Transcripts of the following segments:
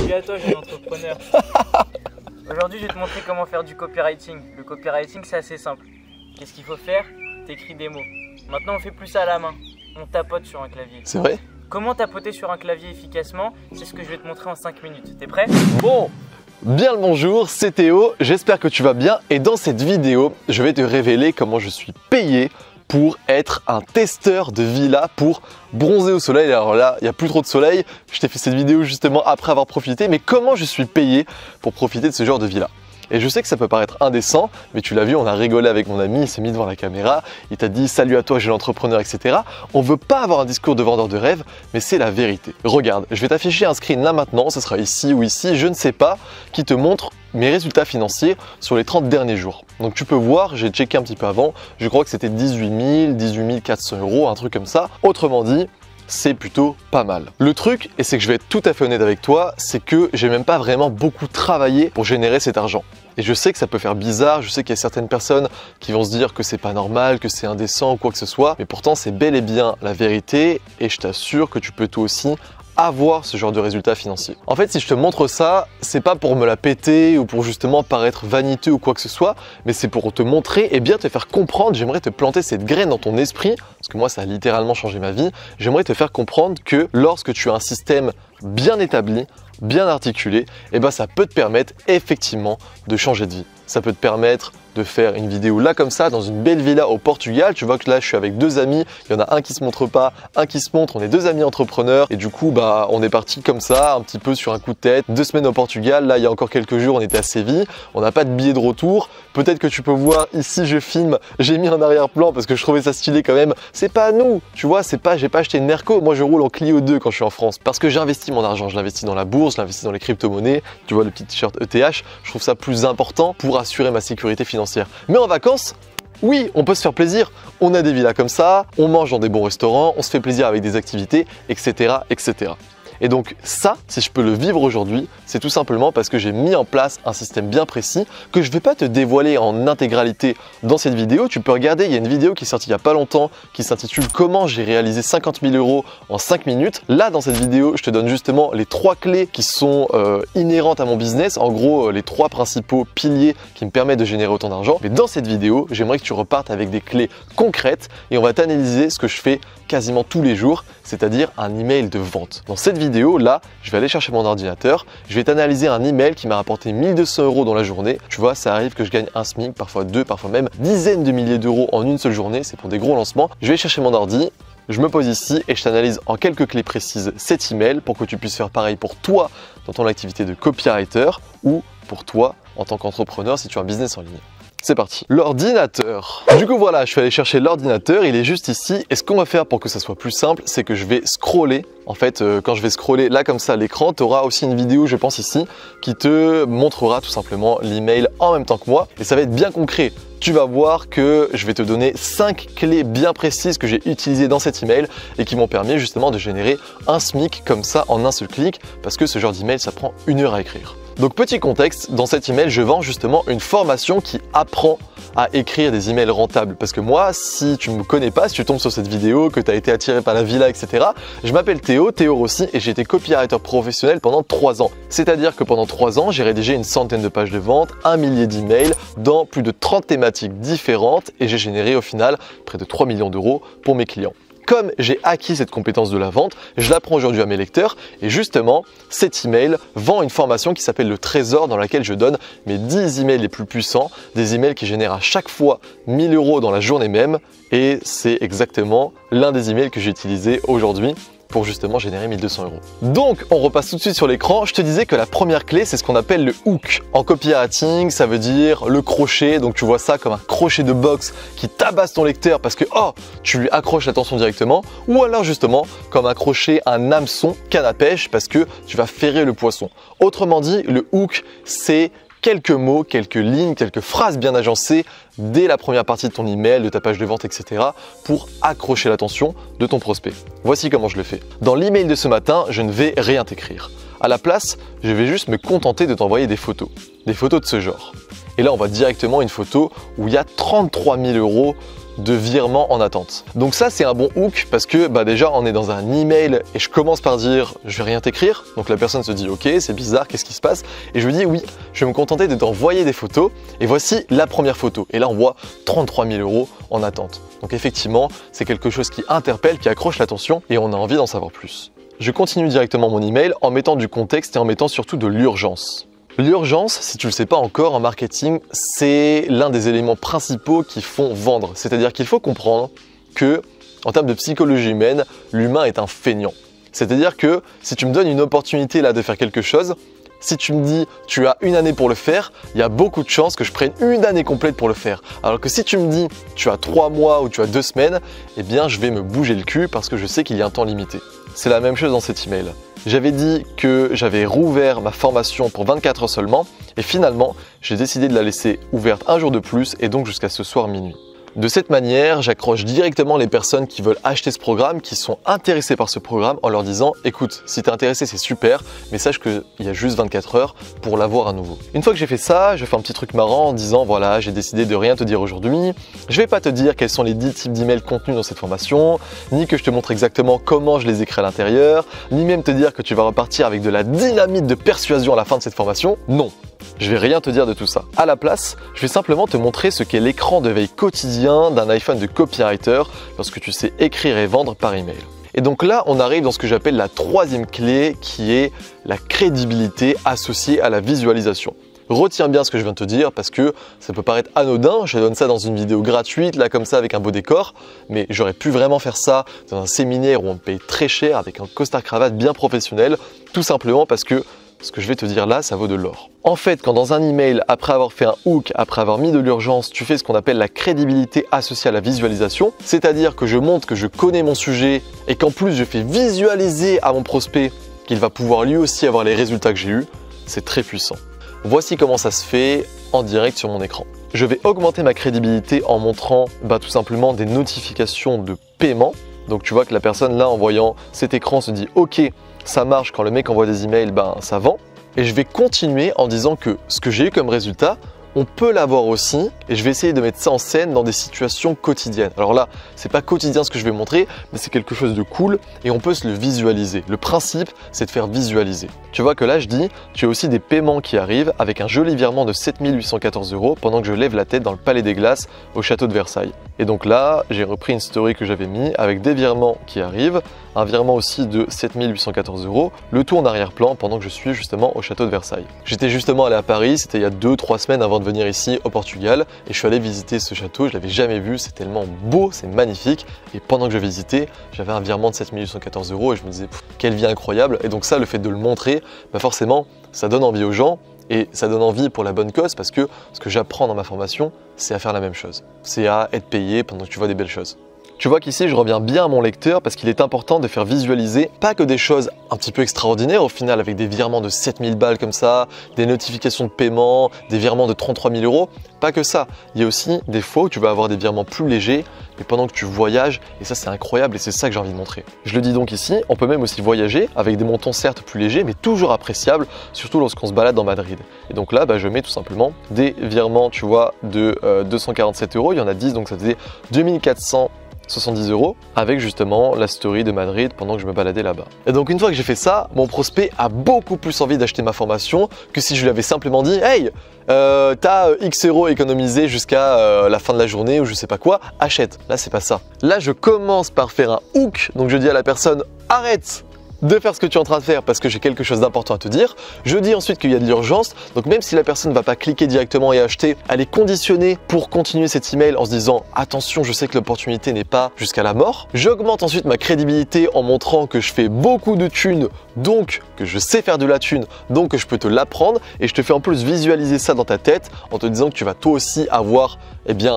Salut à toi, jeune entrepreneur. Aujourd'hui, je vais te montrer comment faire du copywriting. Le copywriting, c'est assez simple. Qu'est-ce qu'il faut faire? T'écris des mots. Maintenant, on fait plus ça à la main. On tapote sur un clavier. C'est vrai? Comment tapoter sur un clavier efficacement? C'est ce que je vais te montrer en 5 minutes. T'es prêt? Bon, bien le bonjour, c'est Théo. J'espère que tu vas bien. Et dans cette vidéo, je vais te révéler comment je suis payé pour être un testeur de villa pour bronzer au soleil. Alors là, il n'y a plus trop de soleil. Je t'ai fait cette vidéo justement après avoir profité. Mais comment je suis payé pour profiter de ce genre de villa? Et je sais que ça peut paraître indécent, mais tu l'as vu, on a rigolé avec mon ami, il s'est mis devant la caméra, il t'a dit « Salut à toi, j'ai l'entrepreneur, etc. » On veut pas avoir un discours de vendeur de rêve, mais c'est la vérité. Regarde, je vais t'afficher un screen là maintenant, ce sera ici ou ici, je ne sais pas, qui te montre mes résultats financiers sur les 30 derniers jours. Donc tu peux voir, j'ai checké un petit peu avant, je crois que c'était 18 000, 18 400 €, un truc comme ça. Autrement dit, c'est plutôt pas mal. Le truc, et c'est que je vais être tout à fait honnête avec toi, c'est que j'ai même pas vraiment beaucoup travaillé pour générer cet argent. Et je sais que ça peut faire bizarre, je sais qu'il y a certaines personnes qui vont se dire que c'est pas normal, que c'est indécent ou quoi que ce soit, mais pourtant c'est bel et bien la vérité et je t'assure que tu peux toi aussi avoir ce genre de résultats financiers. En fait, si je te montre ça, c'est pas pour me la péter ou pour justement paraître vaniteux ou quoi que ce soit, mais c'est pour te montrer et bien te faire comprendre. J'aimerais te planter cette graine dans ton esprit, parce que moi, ça a littéralement changé ma vie. J'aimerais te faire comprendre que lorsque tu as un système bien établi, bien articulé, et ben ça peut te permettre effectivement de changer de vie. Ça peut te permettre de faire une vidéo là comme ça, dans une belle villa au Portugal. Tu vois que là, je suis avec deux amis. Il y en a un qui se montre pas, un qui se montre. On est deux amis entrepreneurs. Et du coup, on est parti comme ça, un petit peu sur un coup de tête. 2 semaines au Portugal. Là, il y a encore quelques jours, on était à Séville. On n'a pas de billet de retour. Peut-être que tu peux voir ici, je filme. J'ai mis un arrière-plan parce que je trouvais ça stylé quand même. C'est pas à nous. Tu vois, j'ai pas acheté une Merco. Moi, je roule en Clio 2 quand je suis en France. Parce que j'ai investi mon argent. Je l'investis dans la bourse, je l'investis dans les crypto-monnaies. Tu vois, le petit t-shirt ETH. Je trouve ça plus important pour assurer ma sécurité financière. Mais en vacances, oui, on peut se faire plaisir. On a des villas comme ça, on mange dans des bons restaurants, on se fait plaisir avec des activités, etc., etc. Et donc ça, si je peux le vivre aujourd'hui, c'est tout simplement parce que j'ai mis en place un système bien précis que je ne vais pas te dévoiler en intégralité dans cette vidéo. Tu peux regarder, il y a une vidéo qui est sortie il n'y a pas longtemps qui s'intitule « Comment j'ai réalisé 50 000 € en 5 minutes ». Là, dans cette vidéo, je te donne justement les 3 clés qui sont inhérentes à mon business. En gros, les 3 principaux piliers qui me permettent de générer autant d'argent. Mais dans cette vidéo, j'aimerais que tu repartes avec des clés concrètes et on va t'analyser ce que je fais quasiment tous les jours, c'est-à-dire un email de vente. Dans cette vidéo, là, je vais aller chercher mon ordinateur, je vais t'analyser un email qui m'a rapporté 1 200 € dans la journée. Tu vois, ça arrive que je gagne un SMIC, parfois 2, parfois même dizaines de milliers d'euros en une seule journée, c'est pour des gros lancements. Je vais chercher mon ordi, je me pose ici et je t'analyse en quelques clés précises cet email pour que tu puisses faire pareil pour toi dans ton activité de copywriter ou pour toi en tant qu'entrepreneur si tu as un business en ligne. C'est parti. L'ordinateur. Du coup voilà, je suis allé chercher l'ordinateur, il est juste ici. Et ce qu'on va faire pour que ça soit plus simple, c'est que je vais scroller. En fait, quand je vais scroller là comme ça à l'écran, tu auras aussi une vidéo, je pense ici, qui te montrera tout simplement l'email en même temps que moi. Et ça va être bien concret. Tu vas voir que je vais te donner 5 clés bien précises que j'ai utilisées dans cet email et qui m'ont permis justement de générer un SMIC comme ça en un seul clic parce que ce genre d'email, ça prend 1 heure à écrire. Donc petit contexte, dans cet email, je vends justement une formation qui apprend à écrire des emails rentables. Parce que moi, si tu ne me connais pas, si tu tombes sur cette vidéo, que tu as été attiré par la villa, etc., je m'appelle Théo Rossi et j'ai été copywriter professionnel pendant 3 ans. C'est-à-dire que pendant 3 ans, j'ai rédigé une centaine de pages de vente, 1 millier d'emails dans plus de 30 thématiques différentes et j'ai généré au final près de 3 millions d'euros pour mes clients. Comme j'ai acquis cette compétence de la vente, je l'apprends aujourd'hui à mes lecteurs et justement, cet email vend une formation qui s'appelle le Trésor dans laquelle je donne mes 10 emails les plus puissants, des emails qui génèrent à chaque fois 1 000 € dans la journée même et c'est exactement l'un des emails que j'ai utilisé aujourd'hui pour justement générer 1 200 €. Donc, on repasse tout de suite sur l'écran. Je te disais que la première clé, c'est ce qu'on appelle le hook. En copywriting, ça veut dire le crochet. Donc, tu vois ça comme un crochet de boxe qui tabasse ton lecteur parce que, tu lui accroches l'attention directement. Ou alors, justement, comme accrocher un hameçon canne à pêche parce que tu vas ferrer le poisson. Autrement dit, le hook, c'est quelques mots, quelques lignes, quelques phrases bien agencées dès la première partie de ton email, de ta page de vente, etc. pour accrocher l'attention de ton prospect. Voici comment je le fais. Dans l'email de ce matin, je ne vais rien t'écrire. À la place, je vais juste me contenter de t'envoyer des photos de ce genre. Et là, on voit directement une photo où il y a 33 000 € de virement en attente. Donc ça c'est un bon hook parce que déjà on est dans un email et je commence par dire je vais rien t'écrire. Donc la personne se dit ok c'est bizarre, qu'est-ce qui se passe? Et je lui dis oui, je vais me contenter de t'envoyer des photos et voici la première photo. Et là on voit 33 000 € en attente. Donc effectivement c'est quelque chose qui interpelle, qui accroche l'attention et on a envie d'en savoir plus. Je continue directement mon email en mettant du contexte et en mettant surtout de l'urgence. L'urgence, si tu ne le sais pas encore en marketing, c'est l'un des éléments principaux qui font vendre. C'est-à-dire qu'il faut comprendre que, en termes de psychologie humaine, l'humain est un feignant. C'est-à-dire que si tu me donnes une opportunité là de faire quelque chose, si tu me dis tu as une année pour le faire, il y a beaucoup de chances que je prenne une année complète pour le faire. Alors que si tu me dis tu as 3 mois ou tu as 2 semaines, eh bien je vais me bouger le cul parce que je sais qu'il y a un temps limité. C'est la même chose dans cet email. J'avais dit que j'avais rouvert ma formation pour 24 heures seulement et finalement j'ai décidé de la laisser ouverte un jour de plus et donc jusqu'à ce soir minuit. De cette manière, j'accroche directement les personnes qui veulent acheter ce programme, qui sont intéressées par ce programme en leur disant « Écoute, si t'es intéressé, c'est super, mais sache qu'il y a juste 24 heures pour l'avoir à nouveau. » Une fois que j'ai fait ça, je fais un petit truc marrant en disant « Voilà, j'ai décidé de rien te dire aujourd'hui. Je vais pas te dire quels sont les 10 types d'emails contenus dans cette formation, ni que je te montre exactement comment je les écris à l'intérieur, ni même te dire que tu vas repartir avec de la dynamite de persuasion à la fin de cette formation. Non. Je vais rien te dire de tout ça. À la place, je vais simplement te montrer ce qu'est l'écran de veille quotidien d'un iPhone de copywriter lorsque tu sais écrire et vendre par email. Et donc là, on arrive dans ce que j'appelle la troisième clé qui est la crédibilité associée à la visualisation. Retiens bien ce que je viens de te dire parce que ça peut paraître anodin, je te donne ça dans une vidéo gratuite, là comme ça avec un beau décor, mais j'aurais pu vraiment faire ça dans un séminaire où on me paye très cher avec un costard cravate bien professionnel, tout simplement parce que ce que je vais te dire là, ça vaut de l'or. En fait, quand dans un email, après avoir fait un hook, après avoir mis de l'urgence, tu fais ce qu'on appelle la crédibilité associée à la visualisation, c'est-à-dire que je montre que je connais mon sujet et qu'en plus je fais visualiser à mon prospect qu'il va pouvoir lui aussi avoir les résultats que j'ai eus, c'est très puissant. Voici comment ça se fait en direct sur mon écran. Je vais augmenter ma crédibilité en montrant tout simplement des notifications de paiement. Donc tu vois que la personne là en voyant cet écran se dit ok, ça marche, quand le mec envoie des emails, ça vend. Et je vais continuer en disant que ce que j'ai eu comme résultat, on peut l'avoir aussi et je vais essayer de mettre ça en scène dans des situations quotidiennes. Alors là, c'est pas quotidien ce que je vais montrer, mais c'est quelque chose de cool et on peut se le visualiser. Le principe, c'est de faire visualiser. Tu vois que là, je dis, tu as aussi des paiements qui arrivent avec un joli virement de 7 814 € pendant que je lève la tête dans le Palais des Glaces au château de Versailles. Et donc là, j'ai repris une story que j'avais mis avec des virements qui arrivent, un virement aussi de 7 814 €, le tout en arrière-plan pendant que je suis justement au château de Versailles. J'étais justement allé à Paris, c'était il y a 2-3 semaines avant de venir ici au Portugal et je suis allé visiter ce château, je l'avais jamais vu, c'est tellement beau, c'est magnifique et pendant que je visitais, j'avais un virement de 7 814 € et je me disais quelle vie incroyable et donc ça, le fait de le montrer, forcément, ça donne envie aux gens. Et ça donne envie pour la bonne cause parce que ce que j'apprends dans ma formation, c'est à faire la même chose. C'est à être payé pendant que tu vois des belles choses. Tu vois qu'ici, je reviens bien à mon lecteur parce qu'il est important de faire visualiser pas que des choses un petit peu extraordinaires au final avec des virements de 7000 balles comme ça, des notifications de paiement, des virements de 33 000 €. Pas que ça. Il y a aussi des fois où tu vas avoir des virements plus légers mais pendant que tu voyages et ça c'est incroyable et c'est ça que j'ai envie de montrer. Je le dis donc ici, on peut même aussi voyager avec des montants certes plus légers mais toujours appréciables, surtout lorsqu'on se balade dans Madrid. Et donc là, je mets tout simplement des virements, tu vois, de 247 €. Il y en a 10 donc ça faisait 2470 € avec justement la story de Madrid pendant que je me baladais là-bas. Et donc une fois que j'ai fait ça, mon prospect a beaucoup plus envie d'acheter ma formation que si je lui avais simplement dit « Hey, t'as X € économisés jusqu'à la fin de la journée ou je sais pas quoi, achète ». Là, c'est pas ça. Là, je commence par faire un hook. Donc je dis à la personne « Arrête !» de faire ce que tu es en train de faire parce que j'ai quelque chose d'important à te dire. Je dis ensuite qu'il y a de l'urgence, donc même si la personne ne va pas cliquer directement et acheter, elle est conditionnée pour continuer cet email en se disant attention, je sais que l'opportunité n'est pas jusqu'à la mort. J'augmente ensuite ma crédibilité en montrant que je fais beaucoup de thunes, donc que je sais faire de la thune, donc que je peux te l'apprendre et je te fais en plus visualiser ça dans ta tête en te disant que tu vas toi aussi avoir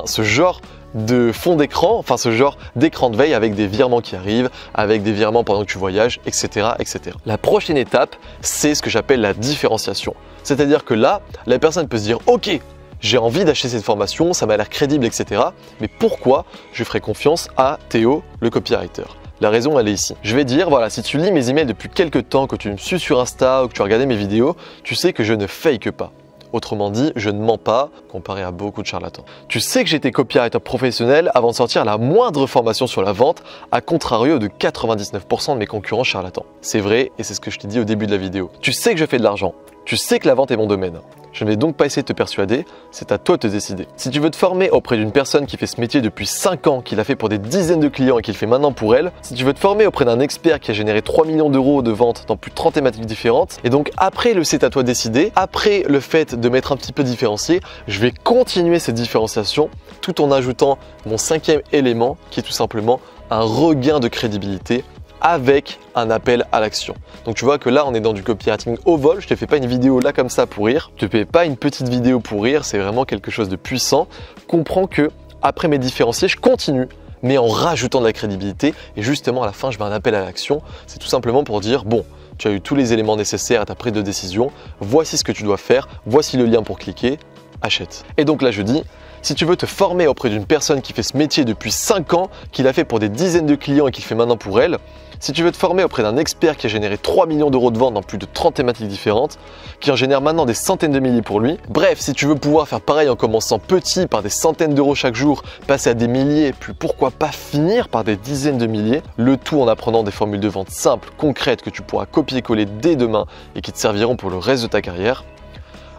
ce genre de fond d'écran, enfin ce genre d'écran de veille avec des virements qui arrivent, avec des virements pendant que tu voyages, etc., etc. La prochaine étape, c'est ce que j'appelle la différenciation. C'est-à-dire que là, la personne peut se dire « Ok, j'ai envie d'acheter cette formation, ça m'a l'air crédible, etc. Mais pourquoi je ferai confiance à Théo, le copywriter ?» La raison, elle est ici. Je vais dire, voilà, si tu lis mes emails depuis quelques temps, que tu me suis sur Insta ou que tu as regardé mes vidéos, tu sais que je ne fake pas. Autrement dit, je ne mens pas comparé à beaucoup de charlatans. Tu sais que j'étais copywriter professionnel avant de sortir la moindre formation sur la vente, à contrario de 99% de mes concurrents charlatans. C'est vrai et c'est ce que je t'ai dit au début de la vidéo. Tu sais que je fais de l'argent. Tu sais que la vente est mon domaine. Je ne vais donc pas essayer de te persuader, c'est à toi de te décider. Si tu veux te former auprès d'une personne qui fait ce métier depuis 5 ans, qui l'a fait pour des dizaines de clients et qui le fait maintenant pour elle, si tu veux te former auprès d'un expert qui a généré 3 millions d'euros de ventes dans plus de 30 thématiques différentes, et donc après le c'est à toi de décider, après le fait de m'être un petit peu différencié, je vais continuer cette différenciation tout en ajoutant mon 5e élément qui est tout simplement un regain de crédibilité avec un appel à l'action. Donc tu vois que là on est dans du copywriting au vol, je te fais pas une vidéo là comme ça pour rire, je te fais pas une petite vidéo pour rire, c'est vraiment quelque chose de puissant. Comprends que après mes différenciés, je continue mais en rajoutant de la crédibilité et justement à la fin je mets un appel à l'action, c'est tout simplement pour dire bon, tu as eu tous les éléments nécessaires à ta prise de décision, voici ce que tu dois faire, voici le lien pour cliquer, achète. Et donc là je dis, si tu veux te former auprès d'une personne qui fait ce métier depuis 5 ans, qui l'a fait pour des dizaines de clients et qui le fait maintenant pour elle, si tu veux te former auprès d'un expert qui a généré 3 millions d'euros de ventes dans plus de 30 thématiques différentes, qui en génère maintenant des centaines de milliers pour lui, bref, si tu veux pouvoir faire pareil en commençant petit par des centaines d'euros chaque jour, passer à des milliers, puis pourquoi pas finir par des dizaines de milliers, le tout en apprenant des formules de vente simples, concrètes que tu pourras copier-coller dès demain et qui te serviront pour le reste de ta carrière,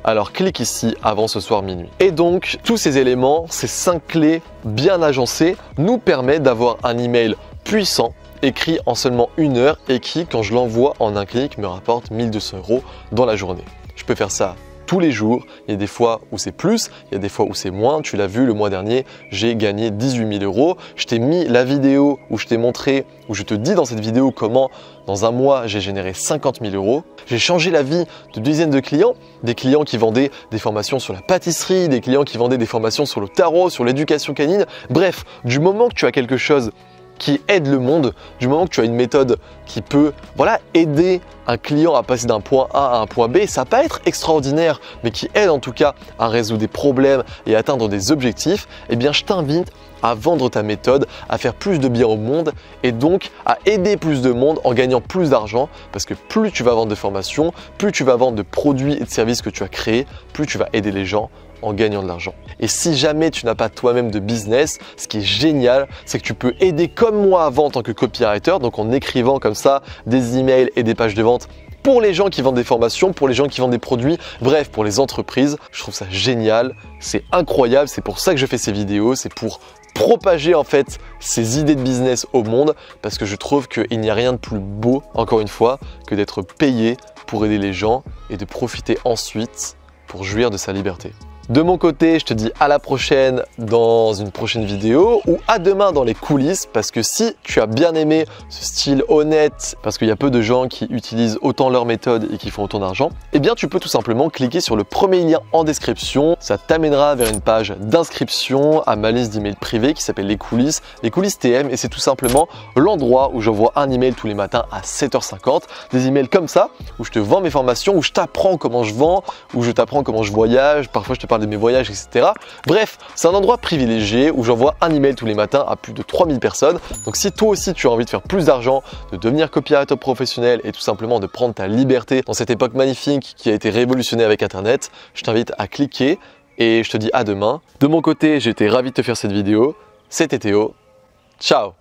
alors clique ici avant ce soir minuit. Et donc, tous ces éléments, ces 5 clés bien agencées, nous permettent d'avoir un email puissant, écrit en seulement 1 heure et qui, quand je l'envoie en un clic, me rapporte 1 200 € dans la journée. Je peux faire ça tous les jours, il y a des fois où c'est plus, il y a des fois où c'est moins. Tu l'as vu, le mois dernier, j'ai gagné 18 000 €. Je t'ai mis la vidéo où je t'ai montré, où je te dis dans cette vidéo comment dans un mois, j'ai généré 50 000 €. J'ai changé la vie de dizaines de clients, des clients qui vendaient des formations sur la pâtisserie, des clients qui vendaient des formations sur le tarot, sur l'éducation canine. Bref, du moment que tu as quelque chose qui aide le monde, du moment que tu as une méthode qui peut aider un client à passer d'un point A à un point B, ça va pas être extraordinaire, mais qui aide en tout cas à résoudre des problèmes et à atteindre des objectifs, eh bien je t'invite à vendre ta méthode, à faire plus de bien au monde et donc à aider plus de monde en gagnant plus d'argent parce que plus tu vas vendre de formations, plus tu vas vendre de produits et de services que tu as créés, plus tu vas aider les gens en gagnant de l'argent. Et si jamais tu n'as pas toi-même de business, ce qui est génial, c'est que tu peux aider comme moi avant en tant que copywriter, donc en écrivant comme ça des emails et des pages de vente pour les gens qui vendent des formations, pour les gens qui vendent des produits, bref, pour les entreprises. Je trouve ça génial, c'est incroyable, c'est pour ça que je fais ces vidéos, c'est pour propager en fait ces idées de business au monde parce que je trouve qu'il n'y a rien de plus beau, encore une fois, que d'être payé pour aider les gens et de profiter ensuite pour jouir de sa liberté. De mon côté, je te dis à la prochaine dans une prochaine vidéo ou à demain dans les coulisses parce que si tu as bien aimé ce style honnête, parce qu'il y a peu de gens qui utilisent autant leur méthode et qui font autant d'argent, eh bien tu peux tout simplement cliquer sur le premier lien en description. Ça t'amènera vers une page d'inscription à ma liste d'emails privés qui s'appelle les coulisses TM et c'est tout simplement l'endroit où j'envoie un email tous les matins à 7h50. Des emails comme ça où je te vends mes formations, où je t'apprends comment je vends, où je t'apprends comment je voyage, parfois je te parle de mes voyages, etc. Bref, c'est un endroit privilégié où j'envoie un email tous les matins à plus de 3000 personnes. Donc si toi aussi tu as envie de faire plus d'argent, de devenir copywriter professionnel et tout simplement de prendre ta liberté dans cette époque magnifique qui a été révolutionnée avec Internet, je t'invite à cliquer et je te dis à demain. De mon côté, j'ai été ravi de te faire cette vidéo. C'était Théo. Ciao!